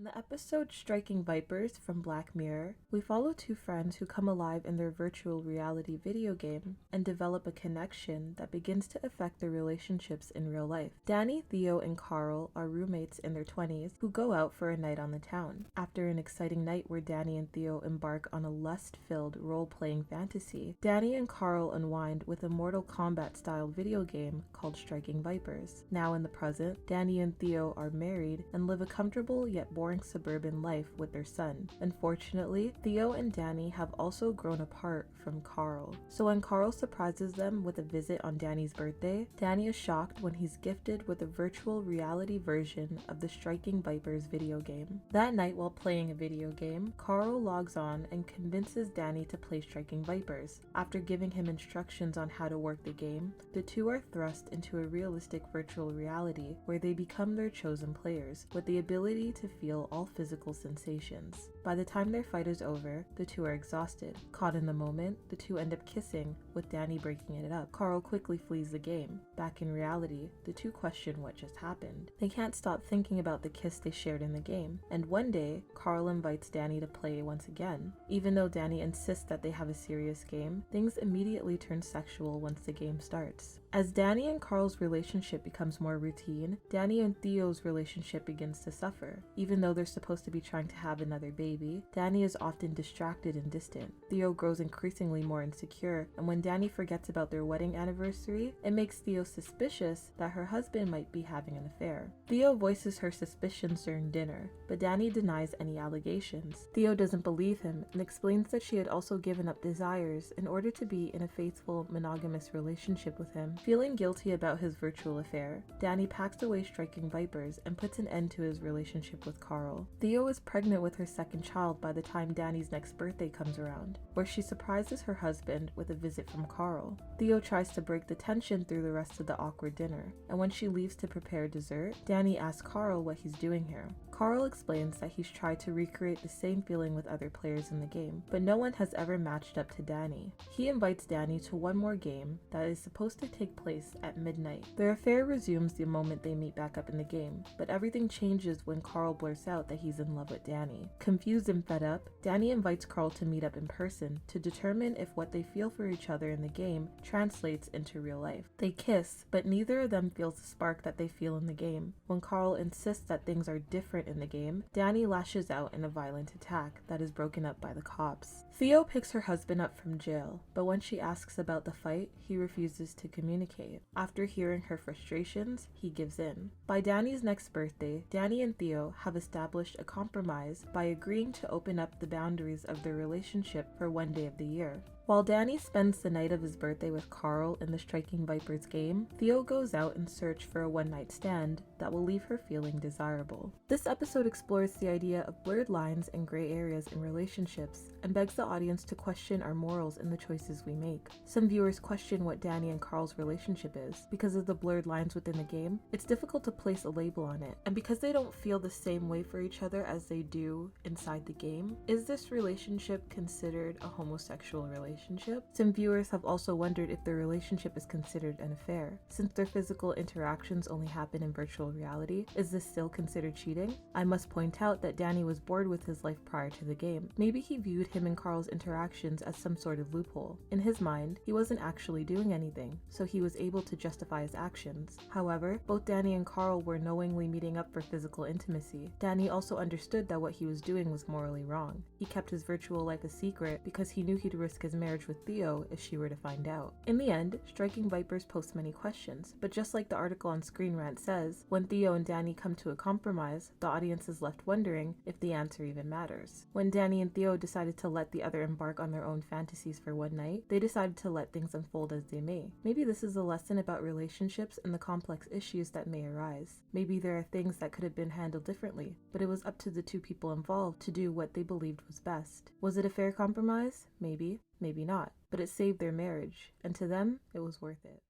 In the episode Striking Vipers from Black Mirror, we follow two friends who come alive in their virtual reality video game and develop a connection that begins to affect their relationships in real life. Danny, Theo, and Carl are roommates in their 20s who go out for a night on the town. After an exciting night where Danny and Theo embark on a lust-filled role-playing fantasy, Danny and Carl unwind with a Mortal Kombat-style video game called Striking Vipers. Now in the present, Danny and Theo are married and live a comfortable yet boring suburban life with their son. Unfortunately, Theo and Danny have also grown apart from Carl. So when Carl surprises them with a visit on Danny's birthday, Danny is shocked when he's gifted with a virtual reality version of the Striking Vipers video game. That night while playing a video game, Carl logs on and convinces Danny to play Striking Vipers. After giving him instructions on how to work the game, the two are thrust into a realistic virtual reality where they become their chosen players, with the ability to feel all physical sensations. By the time their fight is over, the two are exhausted. Caught in the moment, the two end up kissing, with Danny breaking it up. Carl quickly flees the game. Back in reality, the two question what just happened. They can't stop thinking about the kiss they shared in the game, and one day, Carl invites Danny to play once again. Even though Danny insists that they have a serious game, things immediately turn sexual once the game starts. As Danny and Carl's relationship becomes more routine, Danny and Theo's relationship begins to suffer. Even though they're supposed to be trying to have another baby, Danny is often distracted and distant. Theo grows increasingly more insecure, and when Danny forgets about their wedding anniversary, it makes Theo suspicious that her husband might be having an affair. Theo voices her suspicions during dinner, but Danny denies any allegations. Theo doesn't believe him and explains that she had also given up desires in order to be in a faithful, monogamous relationship with him. Feeling guilty about his virtual affair, Danny packs away Striking Vipers and puts an end to his relationship with Carl. Theo is pregnant with her second child by the time Danny's next birthday comes around, where she surprises her husband with a visit from Carl. Theo tries to break the tension through the rest of the awkward dinner, and when she leaves to prepare dessert, Danny asks Carl what he's doing here. Carl explains that he's tried to recreate the same feeling with other players in the game, but no one has ever matched up to Danny. He invites Danny to one more game that is supposed to take place at midnight. Their affair resumes the moment they meet back up in the game, but everything changes when Carl blurts out that he's in love with Danny. Confused and fed up, Danny invites Carl to meet up in person to determine if what they feel for each other in the game translates into real life. They kiss, but neither of them feels the spark that they feel in the game. When Carl insists that things are different in the game, Danny lashes out in a violent attack that is broken up by the cops. Theo picks her husband up from jail, but when she asks about the fight, he refuses to communicate. After hearing her frustrations, he gives in. By Danny's next birthday, Danny and Theo have established a compromise by agreeing to open up the boundaries of their relationship for one day of the year. While Danny spends the night of his birthday with Carl in the Striking Vipers game, Theo goes out in search for a one-night stand that will leave her feeling desirable. This episode explores the idea of blurred lines and gray areas in relationships and begs the audience to question our morals in the choices we make. Some viewers question what Danny and Carl's relationship is. Because of the blurred lines within the game, it's difficult to place a label on it, and because they don't feel the same way for each other as they do inside the game, is this relationship considered a homosexual relationship? Some viewers have also wondered if their relationship is considered an affair. Since their physical interactions only happen in virtual reality, is this still considered cheating? I must point out that Danny was bored with his life prior to the game. Maybe he viewed him and Carl's interactions as some sort of loophole. In his mind, he wasn't actually doing anything, so he was able to justify his actions. However, both Danny and Carl were knowingly meeting up for physical intimacy. Danny also understood that what he was doing was morally wrong. He kept his virtual life a secret because he knew he'd risk his marriage with Theo if she were to find out. In the end, Striking Vipers posts many questions, but just like the article on Screen Rant says, when Theo and Danny come to a compromise, the audience is left wondering if the answer even matters. When Danny and Theo decided to let the other embark on their own fantasies for one night, they decided to let things unfold as they may. Maybe this is a lesson about relationships and the complex issues that may arise. Maybe there are things that could have been handled differently, but it was up to the two people involved to do what they believed was best. Was it a fair compromise? Maybe. Maybe not, but it saved their marriage, and to them, it was worth it.